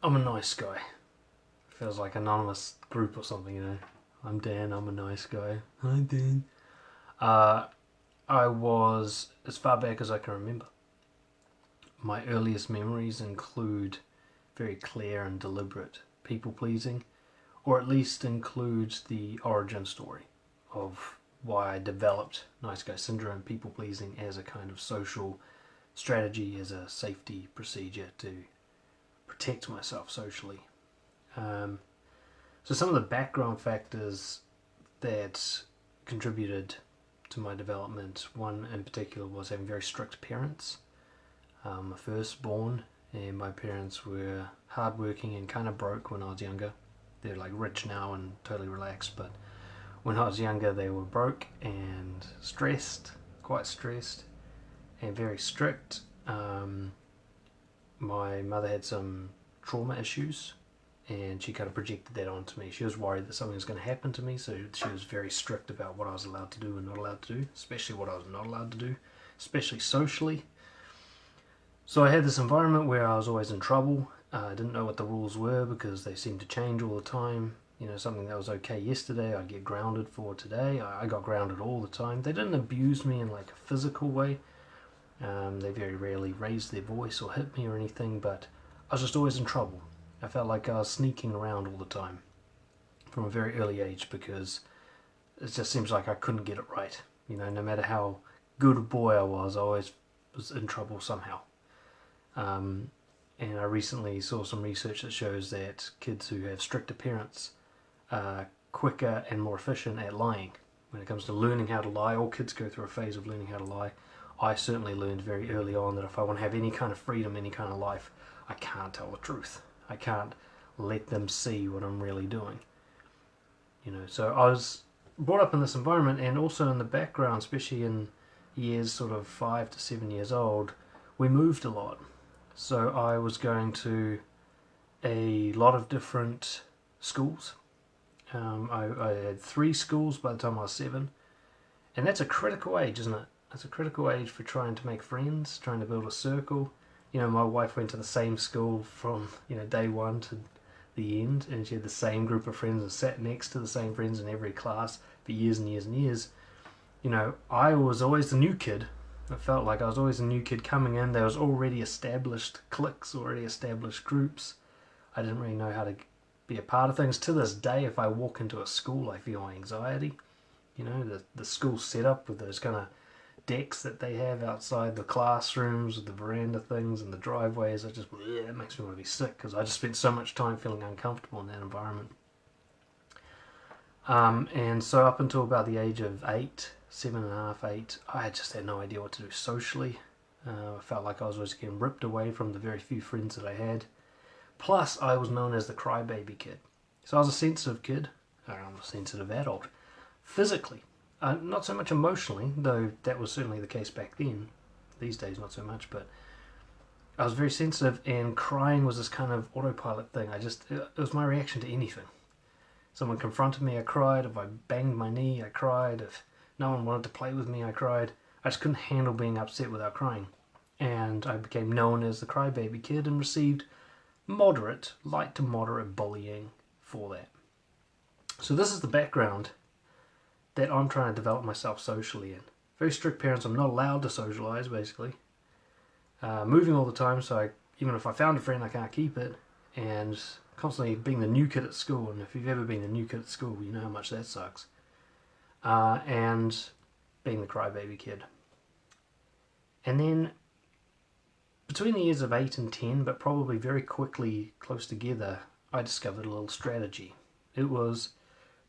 I'm a nice guy. Feels like an anonymous group or something, you know. I'm Dan, I'm a nice guy. Hi, Dan. I was, as far back as I can remember, my earliest memories include very clear and deliberate people pleasing, or at least include the origin story of why I developed nice guy syndrome, people pleasing, as a kind of social strategy, as a safety procedure to protect myself socially. So some of the background factors that contributed to my development, one in particular was having very strict parents. My firstborn, and my parents were hardworking and kind of broke when I was younger. They're like rich now and totally relaxed, but when I was younger they were broke and stressed, quite stressed, and very strict. My mother had some trauma issues, and she kind of projected that onto me. She was worried that something was going to happen to me, so she was very strict about what I was allowed to do and not allowed to do, especially what I was not allowed to do, especially socially. So I had this environment where I was always in trouble. I didn't know what the rules were because they seemed to change all the time. You know, something that was okay yesterday, I'd get grounded for today. I got grounded all the time. They didn't abuse me in like a physical way. They very rarely raised their voice or hit me or anything, but I was just always in trouble. I felt like I was sneaking around all the time from a very early age because it just seems like I couldn't get it right. You know, no matter how good a boy I always was in trouble somehow. And I recently saw some research that shows that kids who have stricter parents are quicker and more efficient at lying. When it comes to learning how to lie, all kids go through a phase of learning how to lie. I certainly learned very early on that if I want to have any kind of freedom, any kind of life, I can't tell the truth. I can't let them see what I'm really doing. You know, so I was brought up in this environment, and also in the background, especially in years sort of 5 to 7 years old, we moved a lot. So I was going to a lot of different schools. I had 3 schools by the time I was 7, and that's a critical age, isn't it? That's a critical age for trying to make friends, trying to build a circle. You know, my wife went to the same school from, you know, day one to the end, and she had the same group of friends and sat next to the same friends in every class for years and years and years. You know, I was always the new kid. I felt like I was always a new kid coming in. There was already established cliques, already established groups. I didn't really know how to be a part of things. To this day, if I walk into a school, I feel anxiety. You know, the school's set up with those kind of decks that they have outside the classrooms with the veranda things and the driveways. It makes me want to be sick because I just spent so much time feeling uncomfortable in that environment. And so up until about the age of 8, 7.5, 8, I just had no idea what to do socially. I felt like I was always getting ripped away from the very few friends that I had. Plus, I was known as the crybaby kid. So I was a sensitive kid. I'm a sensitive adult. Physically. Not so much emotionally, though that was certainly the case back then. These days, not so much, but I was very sensitive, and crying was this kind of autopilot thing. It was my reaction to anything. Someone confronted me, I cried. If I banged my knee, I cried. If no one wanted to play with me, I cried. I just couldn't handle being upset without crying. And I became known as the crybaby kid and received light to moderate bullying for that. So this is the background that I'm trying to develop myself socially in. Very strict parents. I'm not allowed to socialise, basically. Moving all the time, so even if I found a friend, I can't keep it. And constantly being the new kid at school, and if you've ever been the new kid at school, you know how much that sucks. And being the crybaby kid. And then, between the years of 8 and 10, but probably very quickly close together, I discovered a little strategy. It was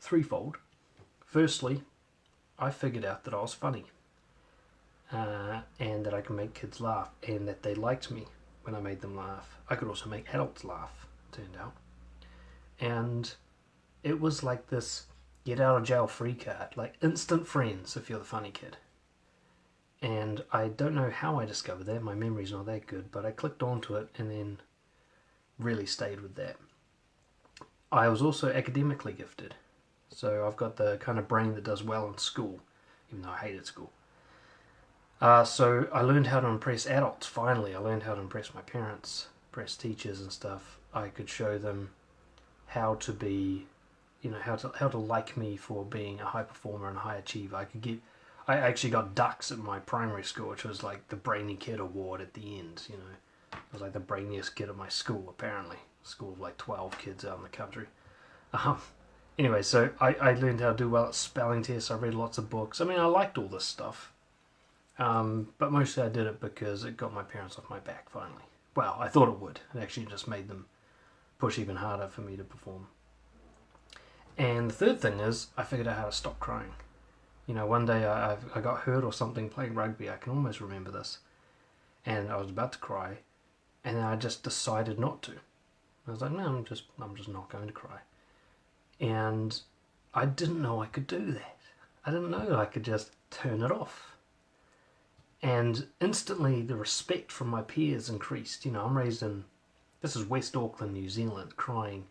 threefold. Firstly, I figured out that I was funny, and that I could make kids laugh, and that they liked me when I made them laugh. I could also make adults laugh, turned out. And it was like this get out of jail free card, like instant friends if you're the funny kid. And I don't know how I discovered that, my memory's not that good, but I clicked onto it and then really stayed with that. I was also academically gifted. So I've got the kind of brain that does well in school, even though I hated school. So I learned how to impress adults, finally. I learned how to impress my parents. breast teachers and stuff, I could show them how to be, how to like me for being a high performer and a high achiever. I actually got ducks at my primary school, which was like the brainy kid award at the end. I was like the brainiest kid at my school, apparently. School of like 12 kids out in the country. Anyway, so I learned how to do well at spelling tests. I read lots of books. I mean, I liked all this stuff. But mostly I did it because it got my parents off my back, finally. Well, I thought it would. It actually just made them push even harder for me to perform. And the third thing is, I figured out how to stop crying. One day I got hurt or something playing rugby. I can almost remember this. And I was about to cry. And then I just decided not to. I was like, no, I'm just not going to cry. And I didn't know I could do that. I didn't know I could just turn it off. And instantly the respect from my peers increased. I'm raised in, this is West Auckland, New Zealand, crying,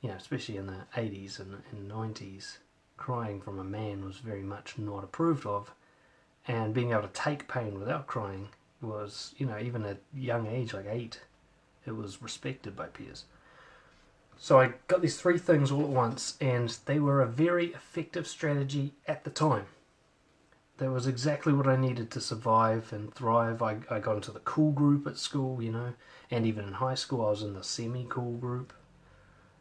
especially in the 80s and 90s, crying from a man was very much not approved of. And being able to take pain without crying was, even at a young age, like 8, it was respected by peers. So I got these 3 things all at once, and they were a very effective strategy at the time. That was exactly what I needed to survive and thrive. I got into the cool group at school, and even in high school I was in the semi-cool group.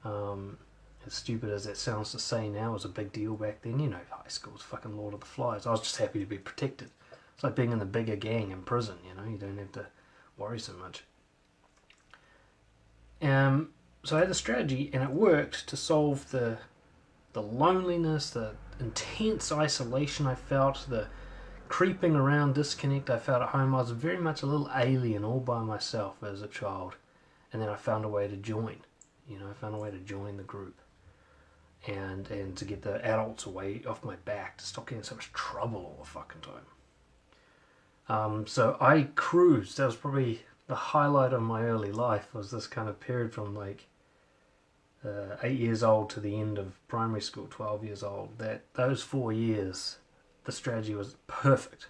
As stupid as that sounds to say now, it was a big deal back then. High school was fucking Lord of the Flies. I was just happy to be protected. It's like being in the bigger gang in prison, you don't have to worry so much. So I had a strategy, and it worked to solve the loneliness, the intense isolation I felt, the creeping around disconnect I felt at home. I was very much a little alien all by myself as a child, and then I found a way to join. I found a way to join the group, and to get the adults away off my back, to stop getting so much trouble all the fucking time. So I cruised. That was probably the highlight of my early life, was this kind of period from like 8 years old to the end of primary school, 12 years old. Those 4 years, the strategy was perfect.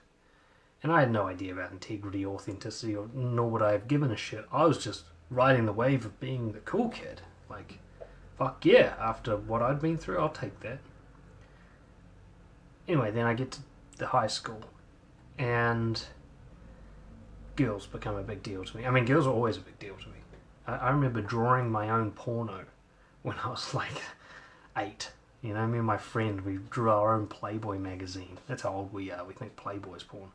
And I had no idea about integrity, authenticity, nor would I have given a shit. I was just riding the wave of being the cool kid. Like, fuck yeah, after what I'd been through, I'll take that. Anyway, then I get to the high school, and girls become a big deal to me. I mean, girls are always a big deal to me. I remember drawing my own porno when I was like 8. Me and my friend, we drew our own Playboy magazine. That's how old we are. We think Playboy's porn.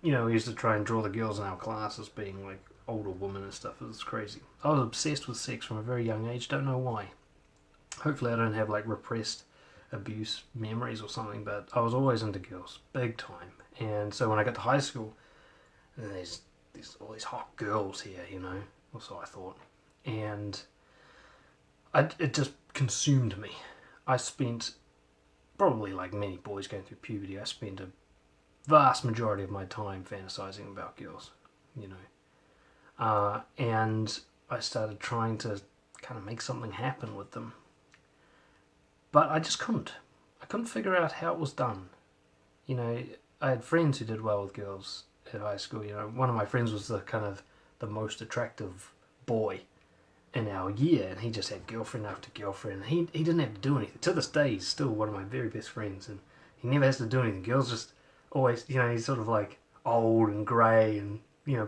We used to try and draw the girls in our class as being like older women and stuff. It was crazy. I was obsessed with sex from a very young age. Don't know why. Hopefully I don't have like repressed abuse memories or something, but I was always into girls, big time. And so when I got to high school, there's all these hot girls here, or so I thought. And it just consumed me. I spent, probably like many boys going through puberty, I spent a vast majority of my time fantasizing about girls, and I started trying to kind of make something happen with them. But I just couldn't. I couldn't figure out how it was done. I had friends who did well with girls at high school. One of my friends was the most attractive boy in our year, and he just had girlfriend after girlfriend. He didn't have to do anything. To this day, he's still one of my very best friends, and he never has to do anything. Girls just always, he's sort of like old and grey and,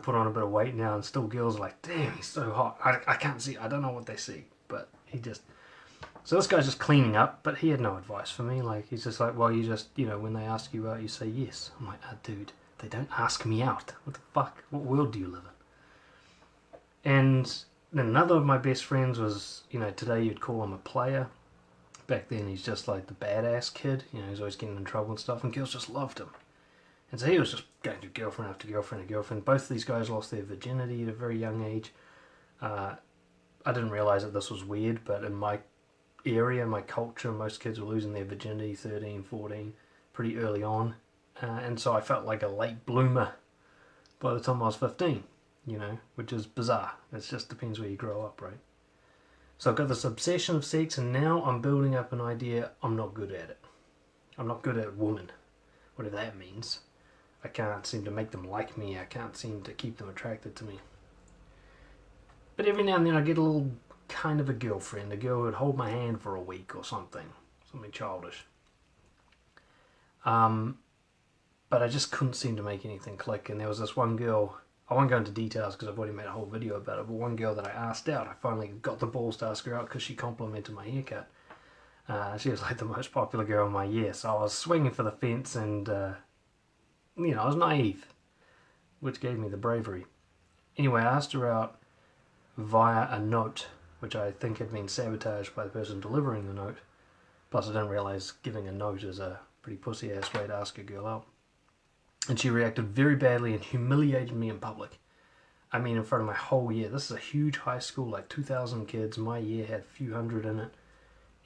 put on a bit of weight now, and still girls are like, damn, he's so hot. I can't see, I don't know what they see, but so this guy's just cleaning up, but he had no advice for me. Like, he's just like, well, you just, when they ask you out, you say yes. I'm like, dude, they don't ask me out. What the fuck? What world do you live in? And then another of my best friends was, today you'd call him a player. Back then he's just like the badass kid. He's always getting in trouble and stuff, and girls just loved him. And so he was just going through girlfriend after girlfriend and girlfriend. Both of these guys lost their virginity at a very young age. I didn't realise that this was weird, but in my area, my culture, most kids were losing their virginity 13, 14, pretty early on. And so I felt like a late bloomer by the time I was 15, which is bizarre. It just depends where you grow up, right? So I've got this obsession of sex, and now I'm building up an idea I'm not good at it. I'm not good at women, whatever that means. I can't seem to make them like me. I can't seem to keep them attracted to me. But every now and then I get a little kind of a girlfriend, a girl who would hold my hand for a week or something childish. But I just couldn't seem to make anything click. And there was this one girl, I won't go into details because I've already made a whole video about it, but one girl that I asked out, I finally got the balls to ask her out because she complimented my haircut. She was like the most popular girl in my year, so I was swinging for the fence and, I was naive, which gave me the bravery. Anyway, I asked her out via a note, which I think had been sabotaged by the person delivering the note. Plus I didn't realise giving a note is a pretty pussy-ass way to ask a girl out. And she reacted very badly and humiliated me in public. I mean, in front of my whole year. This is a huge high school, like 2,000 kids. My year had a few hundred in it.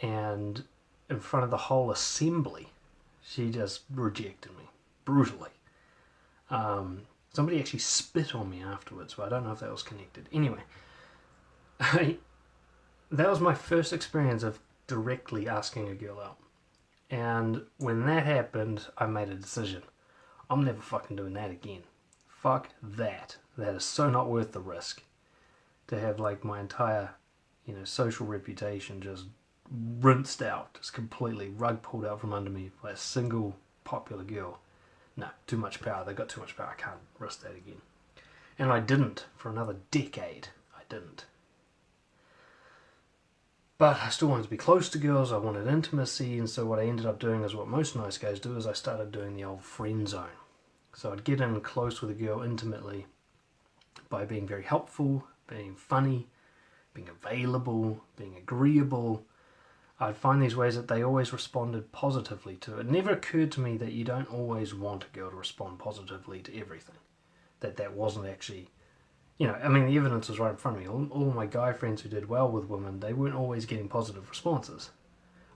And in front of the whole assembly, she just rejected me. Brutally. Somebody actually spit on me afterwards, but I don't know if that was connected. Anyway, that was my first experience of directly asking a girl out. And when that happened, I made a decision. I'm never fucking doing that again. Fuck that. That is so not worth the risk. To have like my entire, social reputation just rinsed out, just completely rug pulled out from under me by a single popular girl. No, too much power. They got too much power. I can't risk that again. And I didn't for another decade. I didn't. But I still wanted to be close to girls, I wanted intimacy, and so what I ended up doing is what most nice guys do, is I started doing the old friend zone. So I'd get in close with a girl intimately by being very helpful, being funny, being available, being agreeable. I'd find these ways that they always responded positively to it. It never occurred to me that you don't always want a girl to respond positively to everything. That wasn't actually... the evidence was right in front of me. All my guy friends who did well with women, they weren't always getting positive responses.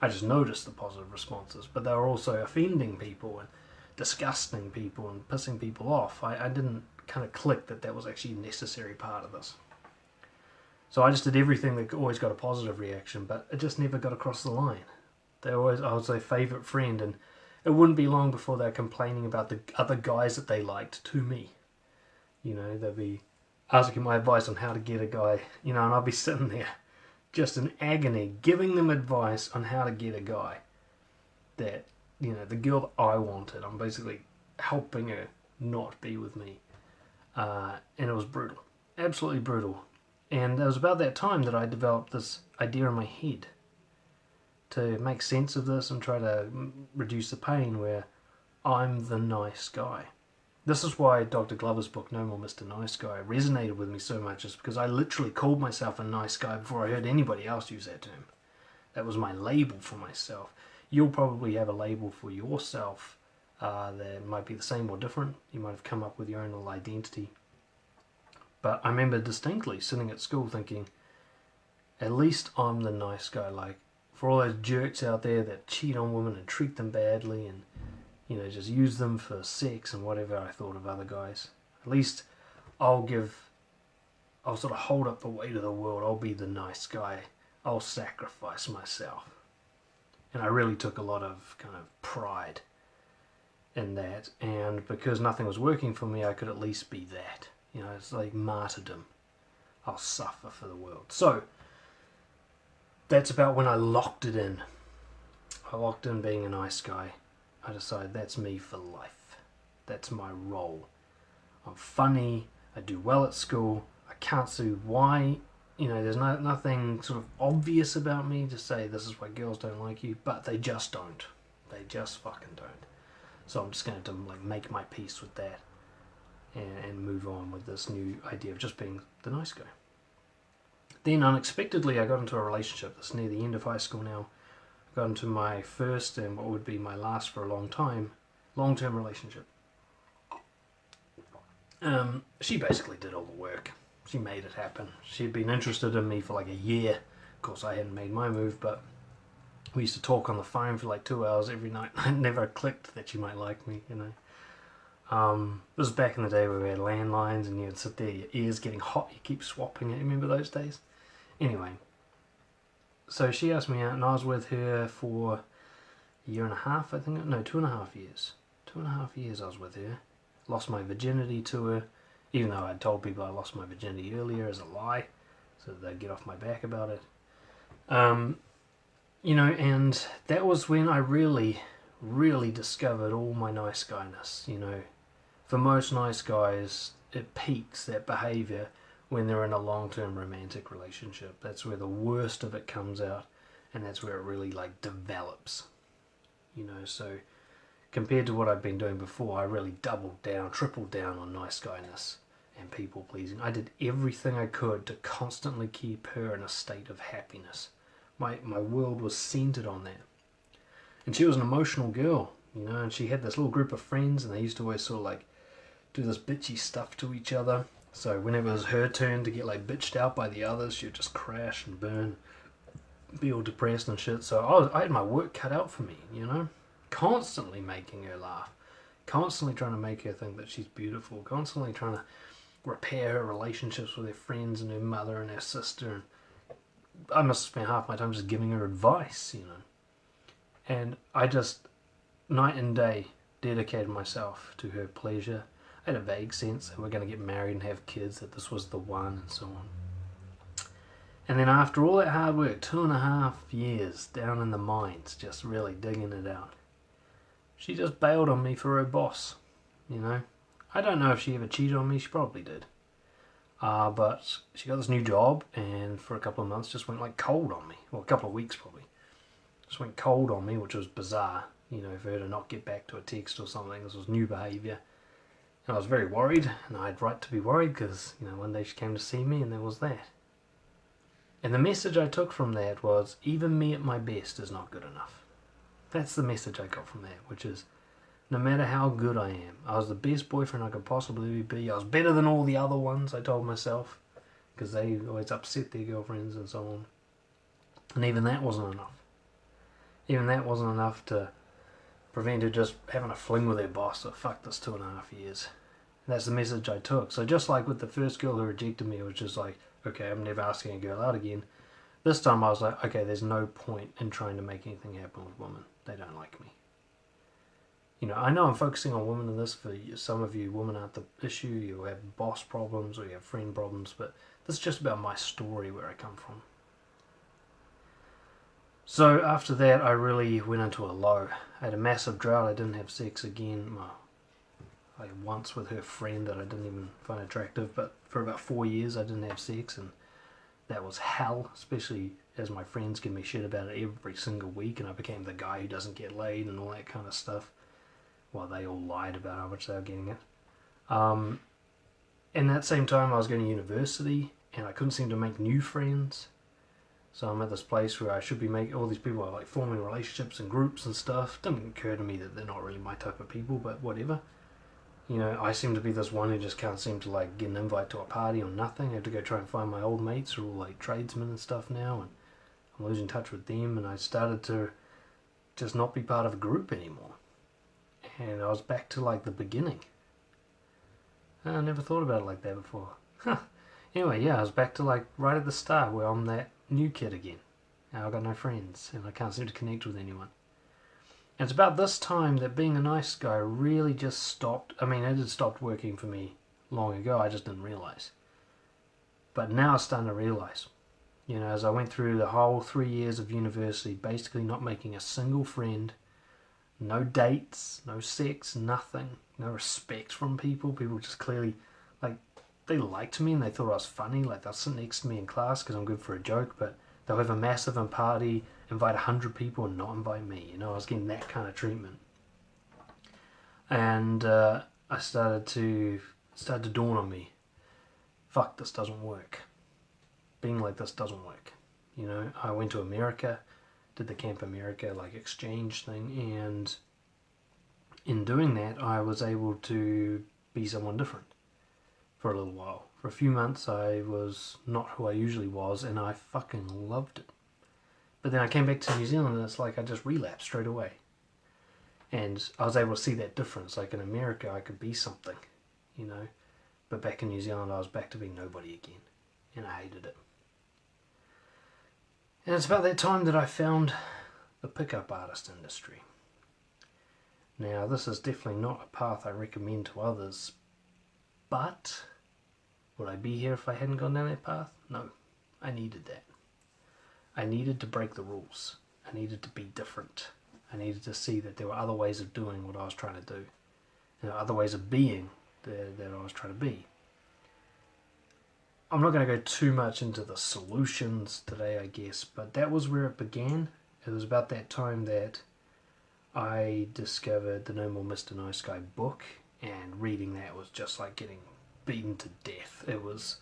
I just noticed the positive responses, but they were also offending people and disgusting people and pissing people off. I didn't kind of click that was actually a necessary part of this. So I just did everything that always got a positive reaction, but it just never got across the line. I was their favourite friend, and it wouldn't be long before they were complaining about the other guys that they liked to me. They'd be asking my advice on how to get a guy, and I'll be sitting there just in agony, giving them advice on how to get a guy that, the girl that I wanted. I'm basically helping her not be with me. And it was brutal. Absolutely brutal. And it was about that time that I developed this idea in my head to make sense of this and try to reduce the pain, where I'm the nice guy. This is why Dr. Glover's book, No More Mr. Nice Guy, resonated with me so much, is because I literally called myself a nice guy before I heard anybody else use that term. That was my label for myself. You'll probably have a label for yourself that might be the same or different. You might have come up with your own little identity. But I remember distinctly sitting at school thinking, at least I'm the nice guy. Like, for all those jerks out there that cheat on women and treat them badly and just use them for sex and whatever I thought of other guys. At least I'll sort of hold up the weight of the world. I'll be the nice guy. I'll sacrifice myself. And I really took a lot of kind of pride in that. And because nothing was working for me, I could at least be that. It's like martyrdom. I'll suffer for the world. So, that's about when I locked it in. I locked in being a nice guy. I decided that's me for life. That's my role. I'm funny. I do well at school. I can't see why. There's nothing sort of obvious about me to say this is why girls don't like you, but they just don't. They just fucking don't. So I'm just going to make my peace with that and move on with this new idea of just being the nice guy. Then unexpectedly I got into a relationship. That's near the end of high school now. Got into my first and what would be my last for a long time, long-term relationship. She basically did all the work. She made it happen. She'd been interested in me for like a year. Of course, I hadn't made my move, but we used to talk on the phone for like 2 hours every night. I never clicked that she might like me, This was back in the day where we had landlines and you'd sit there, your ears getting hot, you keep swapping it. You remember those days? Anyway. So she asked me out and I was with her for a year and a half, I think. No, 2.5 years. 2.5 years I was with her. Lost my virginity to her, even though I'd told people I lost my virginity earlier as a lie. so that they'd get off my back about it. You know, and that was when I really, really discovered all my nice guyness. You know, for most nice guys, it peaks, that behaviour, when they're in a long-term romantic relationship. That's where the worst of it comes out, and that's where it really like develops. You know, so compared to what I've been doing before, I really doubled down, tripled down on nice guyness and people pleasing. I did everything I could to constantly keep her in a state of happiness. My world was centered on that. And she was an emotional girl, you know, and she had this little group of friends, and they used to always sort of like do this bitchy stuff to each other. So whenever it was her turn to get like bitched out by the others, she would just crash and burn, be all depressed and shit. So I had my work cut out for me, you know, constantly making her laugh, constantly trying to make her think that she's beautiful, constantly trying to repair her relationships with her friends and her mother and her sister. And I must have spent half my time just giving her advice, you know. And I just, night and day, dedicated myself to her pleasure. I had a vague sense that we're going to get married and have kids, that this was the one, and so on. And then after all that hard work, 2.5 years down in the mines, just really digging it out, she just bailed on me for her boss, you know. I don't know if she ever cheated on me, she probably did. But she got this new job, and for a couple of months just went like cold on me. Well, a couple of weeks probably. Just went cold on me, which was bizarre, you know, for her to not get back to a text or something. This was new behaviour. And I was very worried, and I had right to be worried because, you know, one day she came to see me and there was that. And the message I took from that was, even me at my best is not good enough. That's the message I got from that, which is, no matter how good I am, I was the best boyfriend I could possibly be. I was better than all the other ones, I told myself, because they always upset their girlfriends and so on. And even that wasn't enough. Even that wasn't enough to prevent her just having a fling with her boss. So fuck this 2.5 years. And that's the message I took. So just like with the first girl who rejected me, it was just like, okay, I'm never asking a girl out again. This time I was like, okay, there's no point in trying to make anything happen with women. They don't like me. You know, I know I'm focusing on women in this. For some of you, women aren't the issue. You have boss problems or you have friend problems, but this is just about my story, where I come from. So after that, I really went into a low. I had a massive drought. I didn't have sex again. Well, I had once with her friend that I didn't even find attractive, but for about 4 years I didn't have sex, and that was hell, especially as my friends give me shit about it every single week, and I became the guy who doesn't get laid and all that kind of stuff. Well, they all lied about how much they were getting it. In that same time, I was going to university, and I couldn't seem to make new friends. So I'm at this place where I should be making, all these people are like forming relationships and groups and stuff. It didn't occur to me that they're not really my type of people, but whatever. You know, I seem to be this one who just can't seem to like get an invite to a party or nothing. I have to go try and find my old mates who are all like tradesmen and stuff now, and I'm losing touch with them, and I started to just not be part of a group anymore. And I was back to like the beginning. I never thought about it like that before. Anyway, yeah, I was back to like right at the start where I'm that new kid again. Now I've got no friends and I can't seem to connect with anyone. And it's about this time that being a nice guy really just stopped. I mean, it had stopped working for me long ago. I just didn't realise. But now I'm starting to realise. You know, as I went through the whole 3 years of university, basically not making a single friend, no dates, no sex, nothing, no respect from people. People just clearly, like, they liked me and they thought I was funny. Like, they'll sit next to me in class because I'm good for a joke, but they'll have a massive party, invite 100 people and not invite me. You know, I was getting that kind of treatment. And I started to dawn on me, fuck, this doesn't work. Being like this doesn't work. You know, I went to America, did the Camp America like exchange thing, and in doing that I was able to be someone different for a little while. For a few months I was not who I usually was, and I fucking loved it. But then I came back to New Zealand and it's like I just relapsed straight away. And I was able to see that difference. Like in America I could be something, you know, but back in New Zealand I was back to being nobody again, and I hated it. And it's about that time that I found the pickup artist industry. Now, this is definitely not a path I recommend to others, but would I be here if I hadn't gone down that path? No, I needed that. I needed to break the rules. I needed to be different. I needed to see that there were other ways of doing what I was trying to do. Other ways of being that I was trying to be. I'm not going to go too much into the solutions today, I guess, but that was where it began. It was about that time that I discovered the No More Mr. Nice Guy book, and reading that was just like getting beaten to death. It was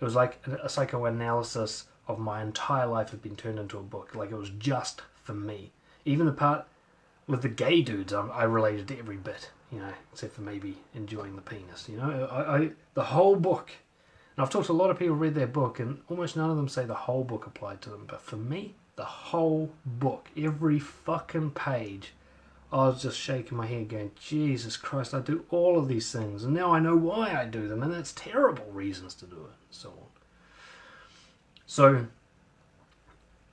like a psychoanalysis of my entire life had been turned into a book. Like, it was just for me. Even the part with the gay dudes, I related to every bit, except for maybe enjoying the penis. The whole book. And I've talked to a lot of people who read their book, and almost none of them say the whole book applied to them. But for me, the whole book, every fucking page, I was just shaking my head going, Jesus Christ, I do all of these things, and now I know why I do them, and that's terrible reasons to do it, and so on. So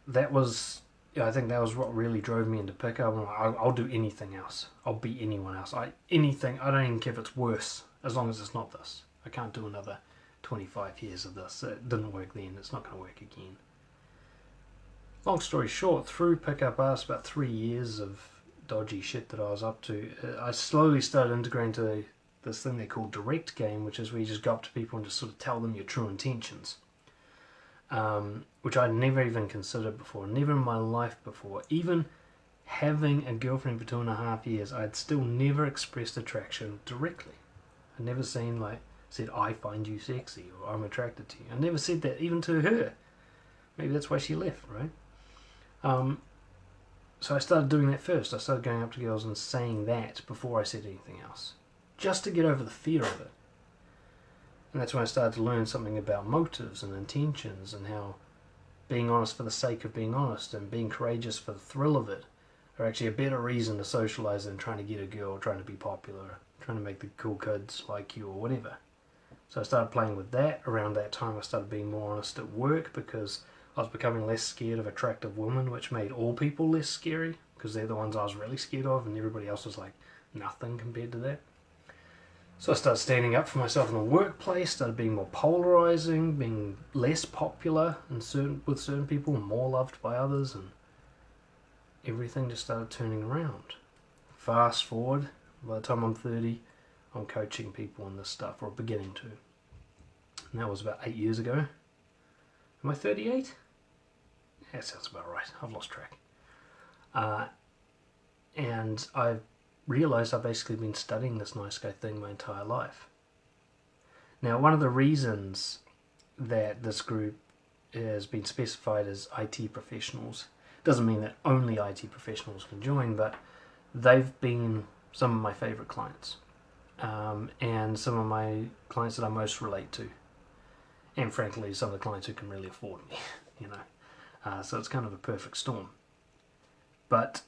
that was, I think that was what really drove me into pickup. I'll do anything else. I'll be anyone else. Anything. I don't even care if it's worse, as long as it's not this. I can't do another 25 years of this. It didn't work then. It's not going to work again. Long story short, through pickup artists, about 3 years of dodgy shit that I was up to, I slowly started integrating to this thing they call direct game, which is where you just go up to people and just sort of tell them your true intentions. Which I'd never even considered before, never in my life before. Even having a girlfriend for 2.5 years, I'd still never expressed attraction directly. I'd never said, I find you sexy, or I'm attracted to you. I never said that even to her. Maybe that's why she left, right? So I started doing that first. I started going up to girls and saying that before I said anything else, just to get over the fear of it. And that's when I started to learn something about motives and intentions, and how being honest for the sake of being honest and being courageous for the thrill of it are actually a better reason to socialise than trying to get a girl, trying to be popular, trying to make the cool kids like you or whatever. So I started playing with that. Around that time I started being more honest at work, because I was becoming less scared of attractive women, which made all people less scary, because they're the ones I was really scared of, and everybody else was like nothing compared to that. So I started standing up for myself in the workplace, started being more polarizing, being less popular with certain people, more loved by others, and everything just started turning around. Fast forward, by the time I'm 30, I'm coaching people in this stuff, or beginning to. And that was about 8 years ago. Am I 38? That sounds about right. I've lost track. And I realised I've basically been studying this nice guy thing my entire life. Now, one of the reasons that this group has been specified as IT professionals doesn't mean that only IT professionals can join, but they've been some of my favourite clients, and some of my clients that I most relate to, and frankly some of the clients who can really afford me, so it's kind of a perfect storm. But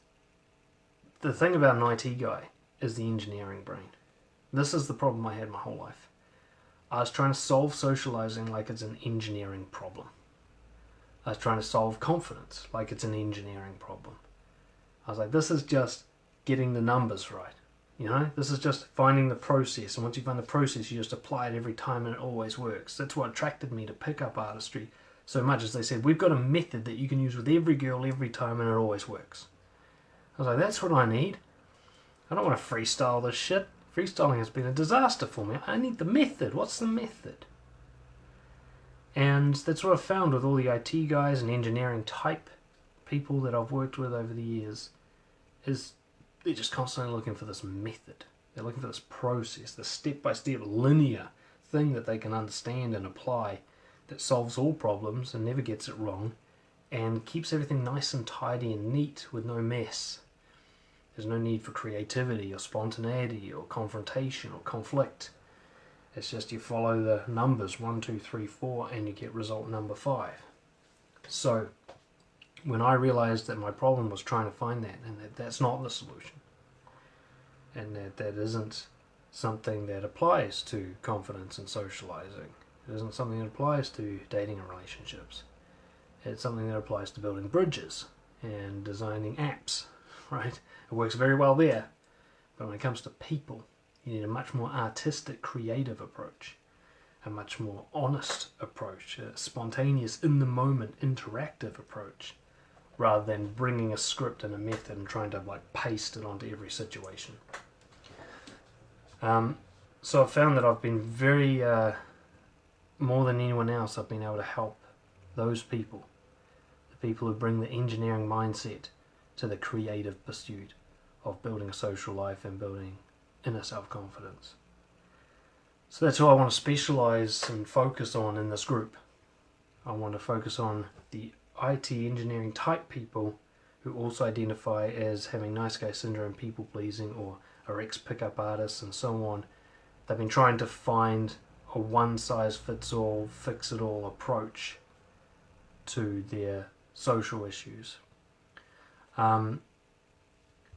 the thing about an IT guy is the engineering brain. This is the problem I had my whole life. I was trying to solve socializing like it's an engineering problem. I was trying to solve confidence like it's an engineering problem. I was like, this is just getting the numbers right. This is just finding the process, and once you find the process, you just apply it every time and it always works. That's what attracted me to pickup artistry so much, as they said, we've got a method that you can use with every girl every time and it always works. I was like, that's what I need. I don't want to freestyle this shit. Freestyling has been a disaster for me. I need the method. What's the method? And that's what I've found with all the IT guys and engineering type people that I've worked with over the years, is they're just constantly looking for this method. They're looking for this process, this step-by-step linear thing that they can understand and apply, that solves all problems and never gets it wrong, and keeps everything nice and tidy and neat with no mess. There's no need for creativity or spontaneity or confrontation or conflict. It's just you follow the numbers 1, 2, 3, 4 and you get result number 5. So when I realized that my problem was trying to find that, and that that's not the solution, and that isn't something that applies to confidence and socializing, it isn't something that applies to dating and relationships, it's something that applies to building bridges and designing apps, right? It works very well there, but when it comes to people, you need a much more artistic, creative approach. a much more honest approach, a spontaneous, in-the-moment, interactive approach, rather than bringing a script and a method and trying to like paste it onto every situation. So I've found that I've been very, more than anyone else, I've been able to help those people, the people who bring the engineering mindset to the creative pursuit of building a social life and building inner self-confidence. So that's who I want to specialise and focus on in this group. I want to focus on the IT engineering type people who also identify as having nice guy syndrome, people pleasing, or are ex-pickup artists and so on. They've been trying to find a one-size-fits-all, fix-it-all approach to their social issues. And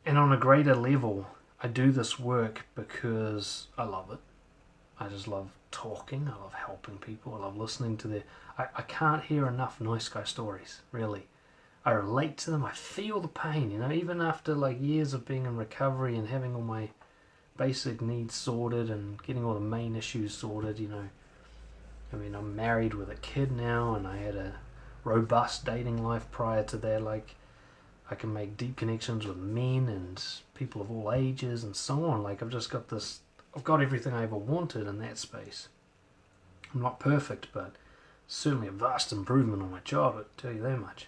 on a greater level, I do this work because I love it. I just love talking, I love helping people, I love listening to their... I can't hear enough nice guy stories, really. I relate to them, I feel the pain, you know, even after like years of being in recovery and having all my basic needs sorted and getting all the main issues sorted, you know. I mean, I'm married with a kid now, and I had a robust dating life prior to that. Like, I can make deep connections with men and people of all ages and so on. Like, I've just got this... I've got everything I ever wanted in that space. I'm not perfect, but certainly a vast improvement on my childhood, I'll tell you that much.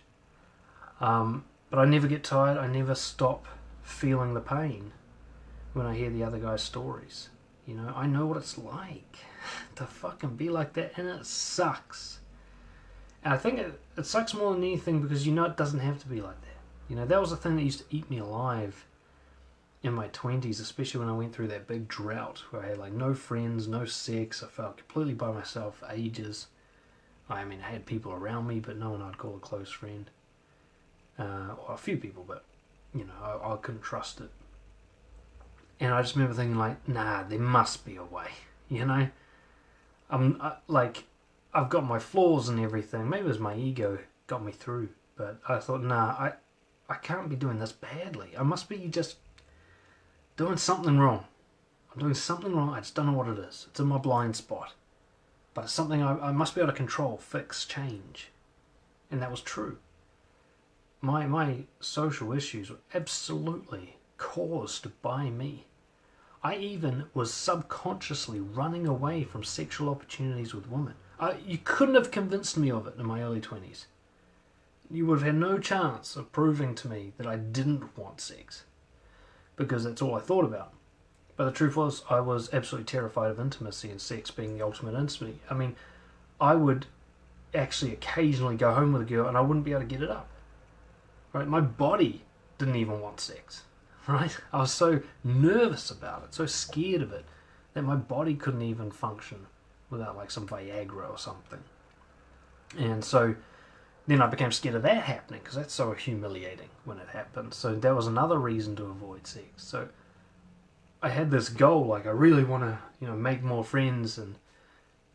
But I never get tired, I never stop feeling the pain when I hear the other guy's stories. You know, I know what it's like to fucking be like that, and it sucks. And I think it sucks more than anything because you know it doesn't have to be like that. You know, that was the thing that used to eat me alive in my 20s, especially when I went through that big drought where I had like no friends, no sex, I felt completely by myself for ages. I mean, I had people around me, but no one I'd call a close friend. Or a few people, but, you know, I couldn't trust it. And I just remember thinking like, nah, there must be a way, you know? I've got my flaws and everything. Maybe it was my ego got me through, but I thought, nah, I can't be doing this badly. I must be just doing something wrong. I'm doing something wrong, I just don't know what it is. It's in my blind spot. But it's something I must be able to control, fix, change. And that was true. My social issues were absolutely caused by me. I even was subconsciously running away from sexual opportunities with women. You couldn't have convinced me of it in my early 20s. You would have had no chance of proving to me that I didn't want sex, because that's all I thought about. But the truth was, I was absolutely terrified of intimacy, and sex being the ultimate intimacy. I mean, I would actually occasionally go home with a girl and I wouldn't be able to get it up. Right? My body didn't even want sex. Right? I was so nervous about it, so scared of it, that my body couldn't even function without like some Viagra or something. And so then I became scared of that happening, because that's so humiliating when it happens. So that was another reason to avoid sex. So I had this goal, like I really want to, you know, make more friends and,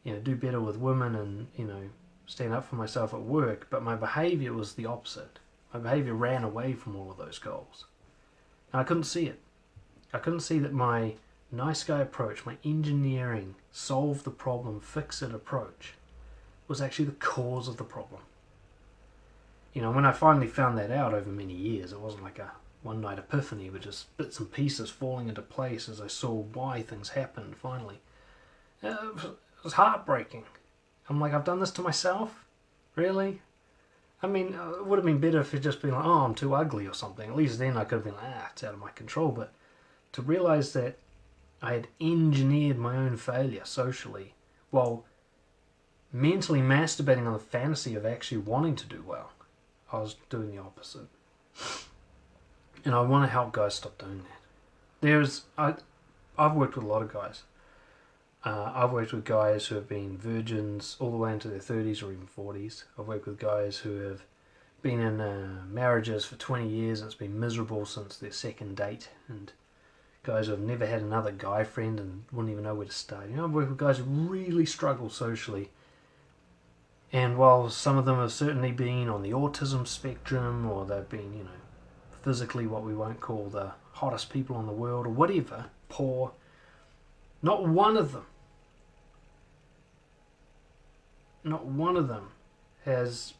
you know, do better with women and, you know, stand up for myself at work. But my behavior was the opposite. My behavior ran away from all of those goals. And I couldn't see it. I couldn't see that my nice guy approach, my engineering, solve the problem, fix it approach, was actually the cause of the problem. You know, when I finally found that out over many years, it wasn't like a one-night epiphany, but just bits and pieces falling into place as I saw why things happened finally. It was heartbreaking. I'm like, I've done this to myself? Really? I mean, it would have been better if it just been like, oh, I'm too ugly or something. At least then I could have been like, it's out of my control. But to realise that I had engineered my own failure socially while mentally masturbating on the fantasy of actually wanting to do well, I was doing the opposite. And I want to help guys stop doing that. I've worked with a lot of guys. I've worked with guys who have been virgins all the way into their 30s or even 40s. I've worked with guys who have been in marriages for 20 years and it's been miserable since their second date. And guys who have never had another guy friend and wouldn't even know where to start. You know, I've worked with guys who really struggle socially. And while some of them have certainly been on the autism spectrum, or they've been, you know, physically what we won't call the hottest people in the world or whatever, poor, not one of them not one of them has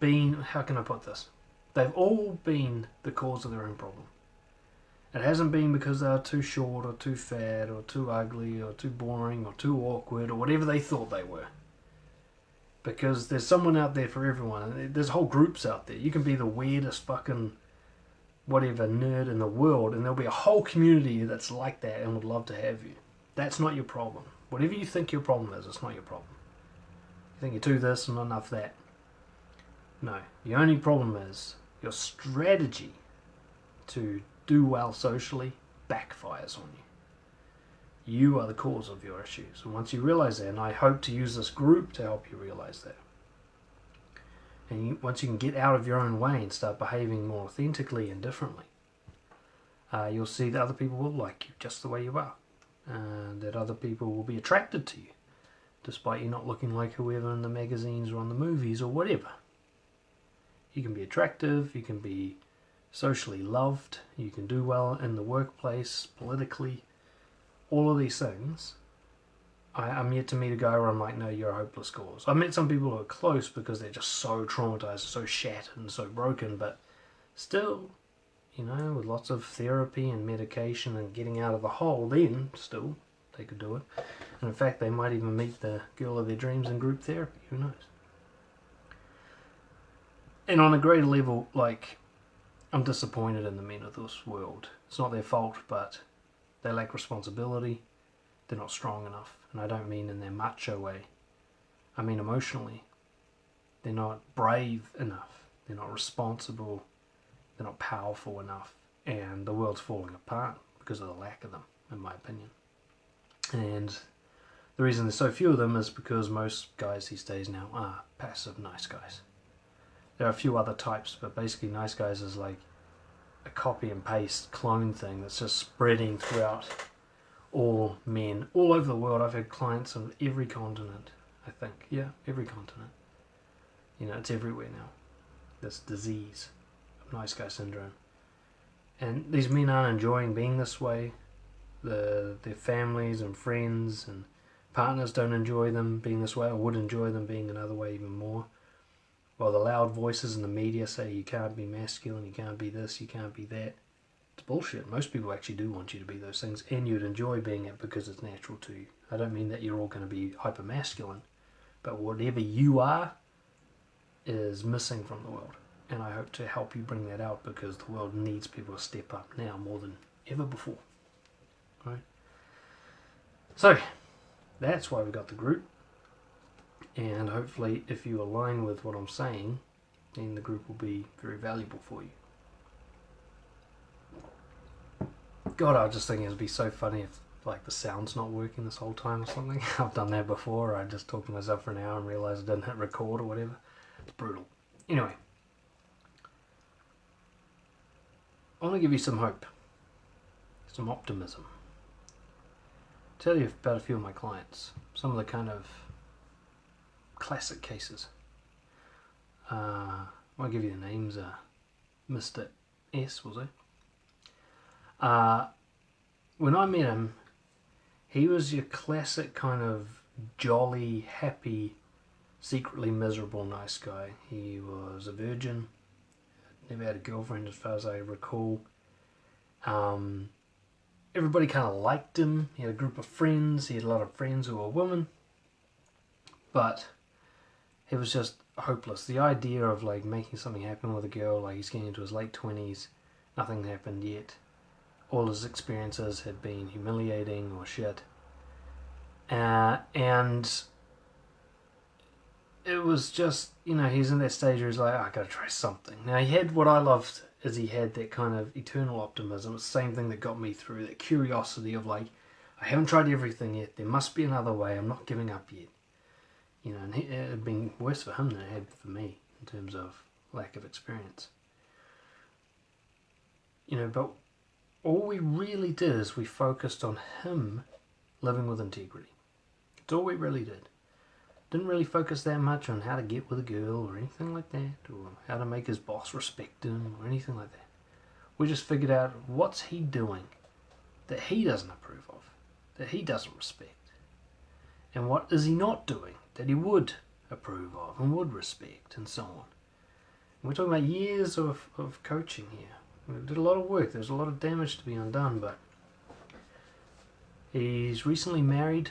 been, how can I put this? They've all been the cause of their own problem. It hasn't been because they were too short or too fat or too ugly or too boring or too awkward or whatever they thought they were. Because there's someone out there for everyone. And there's whole groups out there. You can be the weirdest fucking whatever nerd in the world and there'll be a whole community that's like that and would love to have you. That's not your problem. Whatever you think your problem is, it's not your problem. You think you're too this and not enough that. No. The only problem is your strategy to do well socially backfires on you. You are the cause of your issues. And once you realize that, and I hope to use this group to help you realize that. And once you can get out of your own way and start behaving more authentically and differently, you'll see that other people will like you just the way you are. And that other people will be attracted to you, despite you not looking like whoever in the magazines or on the movies or whatever. You can be attractive, you can be socially loved, you can do well in the workplace, politically, all of these things. I'm yet to meet a guy where I'm like, no, you're a hopeless cause. I've met some people who are close because they're just so traumatized, so shattered and so broken, but still, you know, with lots of therapy and medication and getting out of the hole, then still they could do it. And in fact, they might even meet the girl of their dreams in group therapy, who knows. And on a greater level, like, I'm disappointed in the men of this world. It's not their fault, but they lack responsibility. They're not strong enough. And I don't mean in their macho way. I mean emotionally. They're not brave enough. They're not responsible. They're not powerful enough. And the world's falling apart because of the lack of them, in my opinion. And the reason there's so few of them is because most guys these days now are passive nice guys. There are a few other types, but basically nice guys is like a copy and paste clone thing that's just spreading throughout all men all over the world. I've had clients on every continent, I think. Yeah, every continent. You know, it's everywhere now. This disease of nice guy syndrome. And these men aren't enjoying being this way. Their families and friends and partners don't enjoy them being this way, or would enjoy them being another way even more. While the loud voices in the media say you can't be masculine, you can't be this, you can't be that. It's bullshit. Most people actually do want you to be those things, and you'd enjoy being it because it's natural to you. I don't mean that you're all going to be hyper masculine, but whatever you are is missing from the world. And I hope to help you bring that out because the world needs people to step up now more than ever before. Right? So, that's why we got the group. And hopefully, if you align with what I'm saying, then the group will be very valuable for you. God, I was just thinking it would be so funny if, like, the sound's not working this whole time or something. I've done that before. I just talked to myself for an hour and realised I didn't hit record or whatever. It's brutal. Anyway, I want to give you some hope, some optimism. Tell you about a few of my clients, some of the kind of classic cases. I'll give you the names. Mr. S, was it? When I met him, he was your classic kind of jolly, happy, secretly miserable nice guy. He was a virgin, never had a girlfriend as far as I recall. Everybody kind of liked him. He had a group of friends. He had a lot of friends who were women. But he was just hopeless. The idea of like making something happen with a girl, like he's getting into his late 20s, nothing happened yet. All his experiences had been humiliating or shit. And it was just, you know, he's in that stage where he's like, oh, I gotta try something. Now he had, what I loved is he had that kind of eternal optimism. It's the same thing that got me through, that curiosity of like, I haven't tried everything yet. There must be another way. I'm not giving up yet. You know, and it had been worse for him than it had for me in terms of lack of experience. You know, but all we really did is we focused on him living with integrity. That's all we really did. Didn't really focus that much on how to get with a girl or anything like that, or how to make his boss respect him or anything like that. We just figured out what's he doing that he doesn't approve of, that he doesn't respect. and what is he not doing that he would approve of and would respect, and so on. And we're talking about years of coaching here. We did a lot of work. There's a lot of damage to be undone, but he's recently married,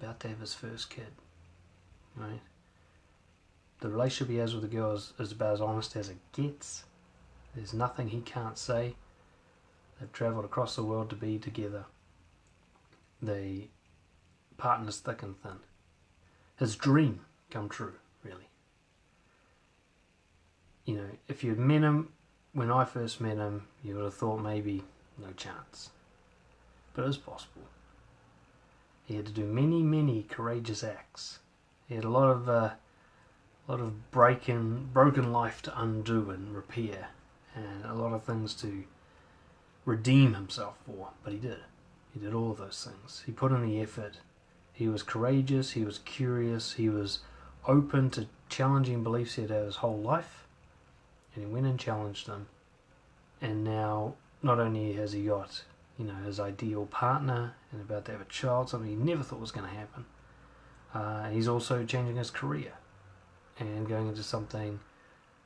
about to have his first kid, right? The relationship he has with the girl is about as honest as it gets. There's nothing he can't say. They've travelled across the world to be together. They partners thick and thin. His dream come true, really. You know, if you'd met him when I first met him, you would have thought maybe no chance. But it was possible. He had to do many, many courageous acts. He had a lot of broken life to undo and repair, and a lot of things to redeem himself for. But he did. He did all of those things. He put in the effort. He was courageous. He was curious. He was open to challenging beliefs he had his whole life, and he went and challenged them. And now, not only has he got, you know, his ideal partner and about to have a child, something he never thought was going to happen. He's also changing his career and going into something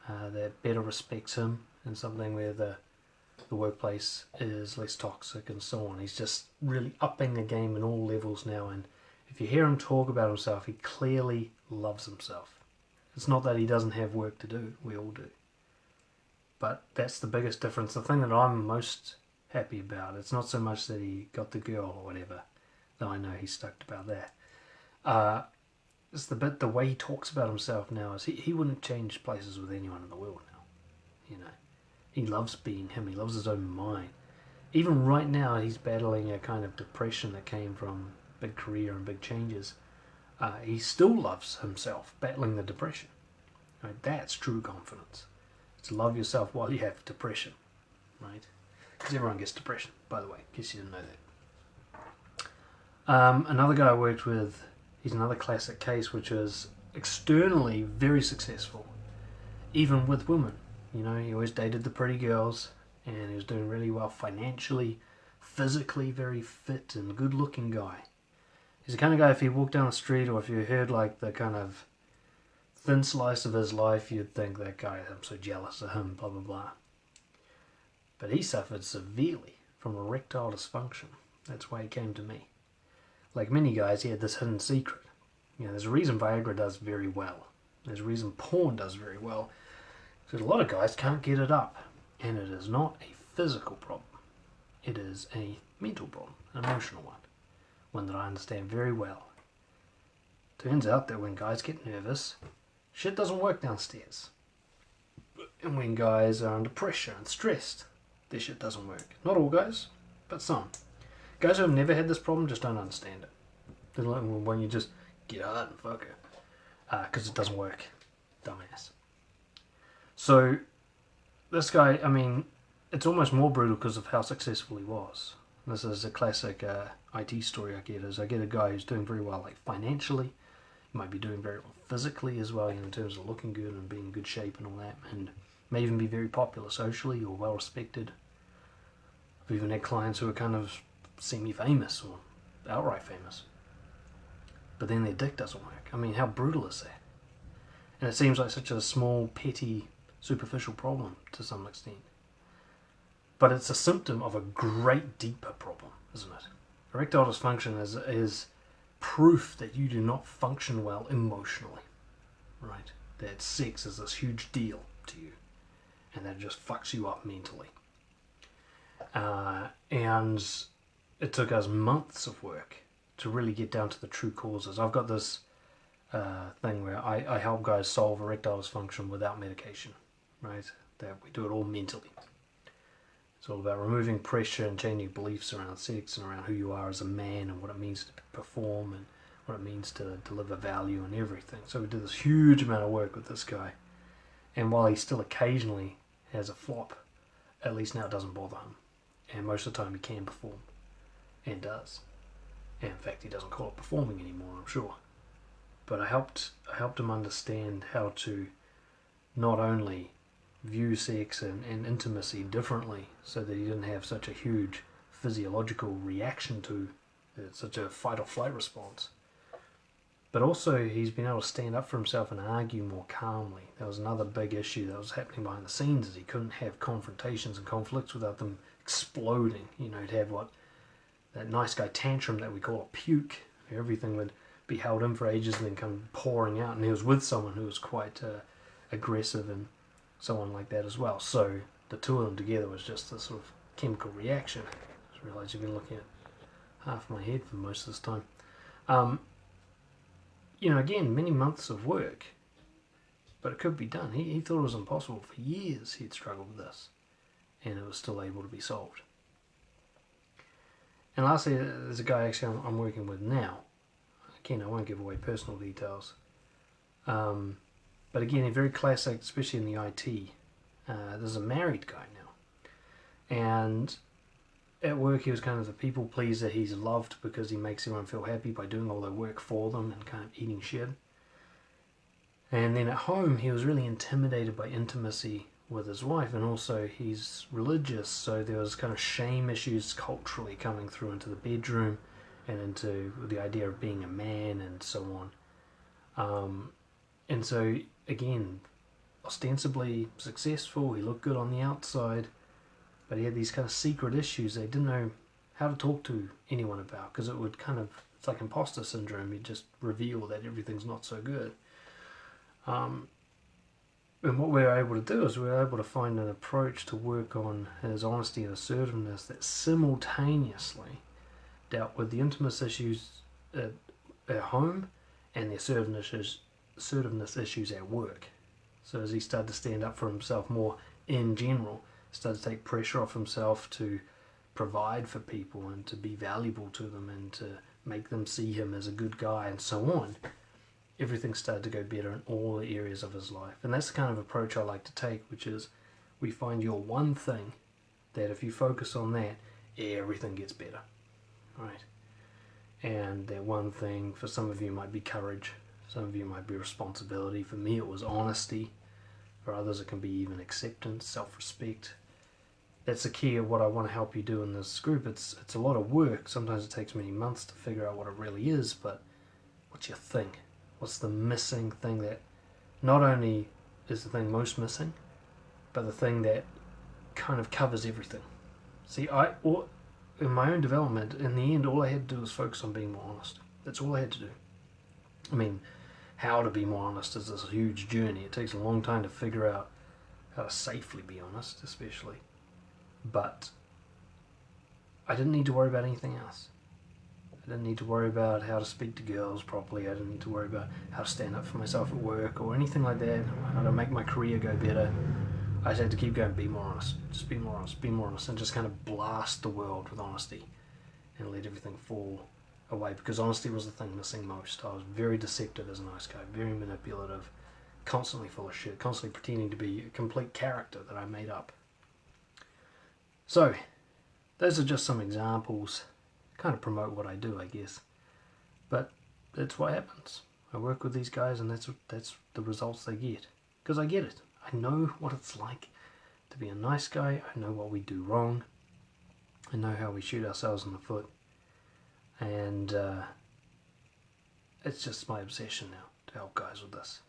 that better respects him, and something where the workplace is less toxic and so on. He's just really upping the game in all levels now, and if you hear him talk about himself, he clearly loves himself. It's not that he doesn't have work to do, we all do. But that's the biggest difference. The thing that I'm most happy about, it's not so much that he got the girl or whatever, though I know he's stoked about that. It's the way he talks about himself now. Is he wouldn't change places with anyone in the world now. You know, he loves being him. He loves his own mind. Even right now, he's battling a kind of depression that came from big career and big changes. He still loves himself, battling the depression. Right? That's true confidence. To love yourself while you have depression, right? Because everyone gets depression, by the way, in case you didn't know that. Another guy I worked with, he's another classic case, which is externally very successful, even with women. You know, he always dated the pretty girls, and he was doing really well financially, physically very fit and good-looking guy. He's the kind of guy, if he walked down the street, or if you heard like the kind of thin slice of his life, you'd think, that guy, I'm so jealous of him, blah blah blah. But he suffered severely from erectile dysfunction. That's why he came to me. Like many guys, he had this hidden secret. You know, there's a reason Viagra does very well. There's a reason porn does very well. Because a lot of guys can't get it up. And it is not a physical problem. It is a mental problem, an emotional one. One that I understand very well. Turns out that when guys get nervous, shit doesn't work downstairs. And when guys are under pressure and stressed, their shit doesn't work. Not all guys, but some. Guys who have never had this problem just don't understand it. They're like, well, when you just get hard and fuck it. Because it doesn't work. Dumbass. So, this guy, I mean, it's almost more brutal because of how successful he was. This is a classic IT story I get. Is I get a guy who's doing very well, like financially. He might be doing very well physically as well, you know, in terms of looking good and being in good shape and all that, and may even be very popular socially or well respected. I've even had clients who are kind of semi-famous or outright famous, but then their dick doesn't work. I mean, how brutal is that? And it seems like such a small, petty, superficial problem to some extent. But it's a symptom of a great deeper problem, isn't it? Erectile dysfunction is proof that you do not function well emotionally, right? That sex is this huge deal to you, and that it just fucks you up mentally. And it took us months of work to really get down to the true causes. I've got this thing where I help guys solve erectile dysfunction without medication, right? That we do it all mentally. It's all about removing pressure and changing beliefs around sex and around who you are as a man and what it means to perform and what it means to deliver value and everything. So we did this huge amount of work with this guy. And while he still occasionally has a flop, at least now it doesn't bother him. And most of the time he can perform. And does. And in fact, he doesn't call it performing anymore, I'm sure. But I helped him understand how to not only view sex and intimacy differently so that he didn't have such a huge physiological reaction to such a fight or flight response, But also he's been able to stand up for himself and argue more calmly. That was another big issue that was happening behind the scenes, is he couldn't have confrontations and conflicts without them exploding. You know, he'd have that nice guy tantrum that we call a puke. Everything would be held in for ages and then come pouring out. And he was with someone who was quite aggressive and so on like that as well. So the two of them together was just this sort of chemical reaction. I just realised you've been looking at half my head for most of this time. Again, many months of work, but it could be done. He thought it was impossible. For years he'd struggled with this, and it was still able to be solved. And lastly, there's a guy actually I'm working with now. Again, I won't give away personal details. But again, very classic, especially in the IT. There's a married guy now. And at work, he was kind of the people pleaser. He's loved because he makes everyone feel happy by doing all their work for them and kind of eating shit. And then at home, he was really intimidated by intimacy with his wife, and also he's religious, so there was kind of shame issues culturally coming through into the bedroom and into the idea of being a man and so on. And so, again, ostensibly successful, he looked good on the outside, but he had these kind of secret issues they didn't know how to talk to anyone about, because it's like imposter syndrome. You just reveal that everything's not so good. And what we were able to do is we were able to find an approach to work on his honesty and assertiveness that simultaneously dealt with the intimacy issues at home and the assertiveness issues at work. So as he started to stand up for himself more in general, started to take pressure off himself to provide for people and to be valuable to them and to make them see him as a good guy and so on, everything started to go better in all the areas of his life. And that's the kind of approach I like to take, which is we find your one thing that if you focus on that, everything gets better, right? And that one thing for some of you might be courage, some of you might be responsibility. For me it was honesty. For others it can be even acceptance, self-respect. That's the key of what I want to help you do in this group. It's a lot of work. Sometimes it takes many months to figure out what it really is, but what's your thing? What's the missing thing that not only is the thing most missing, but the thing that kind of covers everything? See, in my own development, in the end, all I had to do was focus on being more honest. That's all I had to do. I mean, how to be more honest is this huge journey. It takes a long time to figure out how to safely be honest, especially. But I didn't need to worry about anything else. I didn't need to worry about how to speak to girls properly. I didn't need to worry about how to stand up for myself at work or anything like that, how to make my career go better. I just had to keep going, be more honest. Just be more honest, be more honest, and just kind of blast the world with honesty and let everything fall away, because honesty was the thing missing most. I was very deceptive as a nice guy, very manipulative, constantly full of shit, constantly pretending to be a complete character that I made up. So, those are just some examples, kind of promote what I do, I guess. But that's what happens. I work with these guys and that's the results they get. Because I get it. I know what it's like to be a nice guy. I know what we do wrong. I know how we shoot ourselves in the foot. And it's just my obsession now to help guys with this.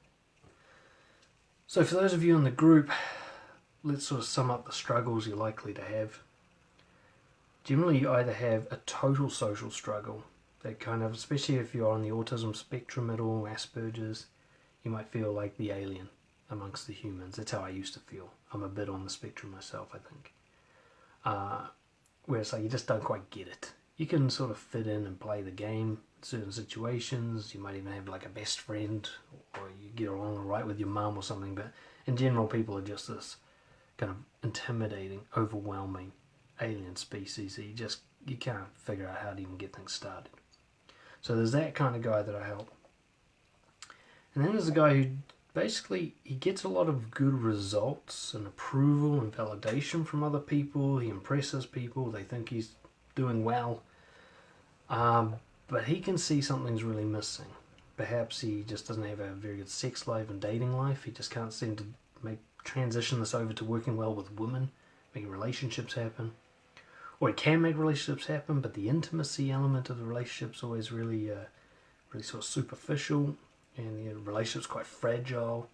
So for those of you in the group, let's sort of sum up the struggles you're likely to have. Generally, you either have a total social struggle, that kind of, especially if you're on the autism spectrum at all, Asperger's, you might feel like the alien amongst the humans. That's how I used to feel. I'm a bit on the spectrum myself, I think. Where it's like you just don't quite get it. You can sort of fit in and play the game in certain situations. You might even have like a best friend, or you get along all right with your mum or something, but in general, people are just this kind of intimidating, overwhelming alien species that you can't figure out how to even get things started. So there's that kind of guy that I help. And then there's a guy who basically, he gets a lot of good results and approval and validation from other people. He impresses people. They think he's doing well. But he can see something's really missing. Perhaps he just doesn't have a very good sex life and dating life. He just can't seem to transition this over to working well with women, making relationships happen. Or he can make relationships happen, but the intimacy element of the relationship's always really really sort of superficial, and the relationship's quite fragile,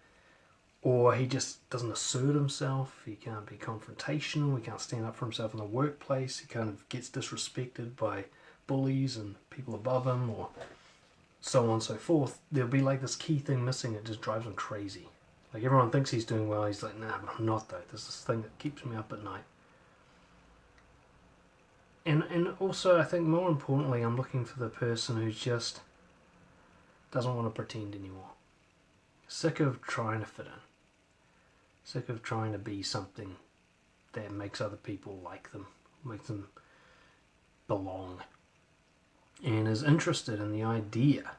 or he just doesn't assert himself, he can't be confrontational, he can't stand up for himself in the workplace, he kind of gets disrespected by bullies and people above him, or so on and so forth, there'll be like this key thing missing. It just drives him crazy. Like, everyone thinks he's doing well, he's like, nah, but I'm not though. There's this thing that keeps me up at night. And also, I think more importantly, I'm looking for the person who just doesn't want to pretend anymore. Sick of trying to fit in. Sick of trying to be something that makes other people like them, makes them belong. And is interested in the idea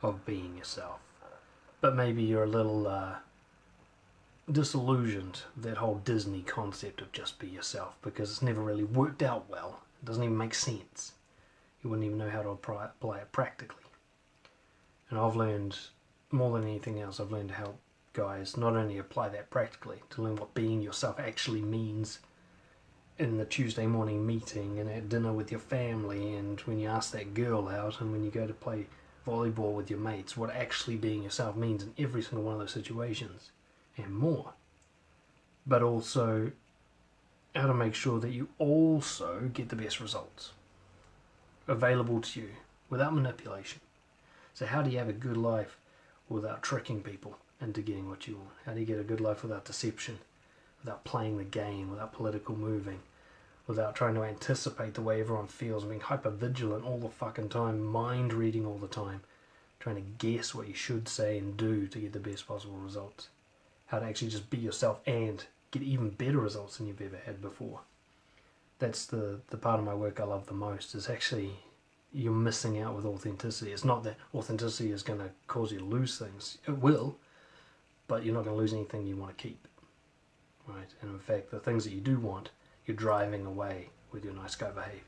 of being yourself. But maybe you're a little disillusioned that whole Disney concept of just be yourself, because it's never really worked out well. It doesn't even make sense. You wouldn't even know how to apply it practically. And I've learned, more than anything else, I've learned to help guys not only apply that practically, to learn what being yourself actually means in the Tuesday morning meeting and at dinner with your family, and when you ask that girl out, and when you go to play volleyball with your mates, what actually being yourself means in every single one of those situations, and more. But also how to make sure that you also get the best results available to you without manipulation. So how do you have a good life without tricking people into getting what you want? How do you get a good life without deception, without playing the game, without political moving, without trying to anticipate the way everyone feels, and being hyper vigilant all the fucking time, mind reading all the time, trying to guess what you should say and do to get the best possible results? How to actually just be yourself and get even better results than you've ever had before. That's the part of my work I love the most, is actually you're missing out with authenticity. It's not that authenticity is going to cause you to lose things. It will, but you're not going to lose anything you want to keep. Right? And in fact, the things that you do want, you're driving away with your nice guy behavior.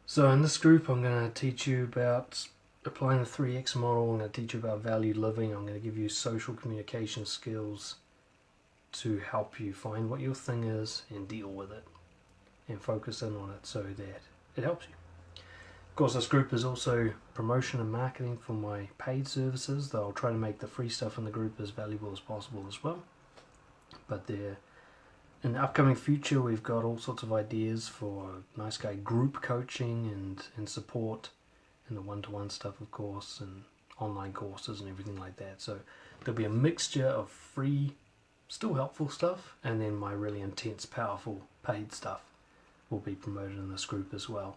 So in this group, I'm going to teach you about applying the 3X model. I'm going to teach you about valued living. I'm going to give you social communication skills to help you find what your thing is and deal with it and focus in on it so that it helps you. Of course, this group is also promotion and marketing for my paid services, though I'll try to make the free stuff in the group as valuable as possible as well. But in the upcoming future, we've got all sorts of ideas for nice guy group coaching and support, and the one-to-one stuff, of course, and online courses and everything like that. So there'll be a mixture of free, still helpful stuff, and then my really intense, powerful, paid stuff will be promoted in this group as well.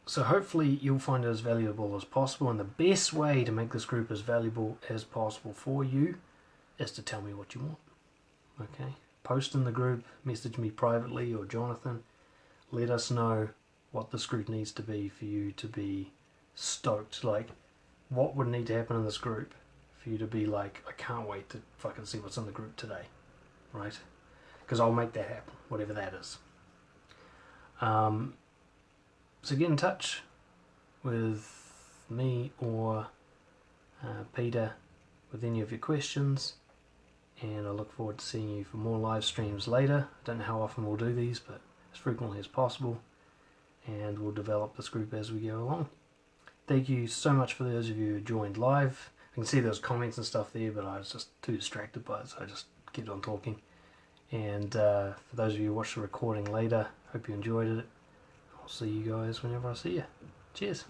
So hopefully you'll find it as valuable as possible, and the best way to make this group as valuable as possible for you is to tell me what you want. Okay? Post in the group, message me privately or Jonathan. Let us know what this group needs to be for you to be stoked. Like, what would need to happen in this group for you to be like, I can't wait to fucking see what's in the group today. Right? Because I'll make that happen, whatever that is. So get in touch with me or Peter with any of your questions, and I look forward to seeing you for more live streams later. I don't know how often we'll do these, but as frequently as possible, and we'll develop this group as we go along. Thank you so much for those of you who joined live. I can see those comments and stuff there, but I was just too distracted by it, so I just kept on talking. And for those of you who watch the recording later, hope you enjoyed it. I'll see you guys whenever I see you. Cheers.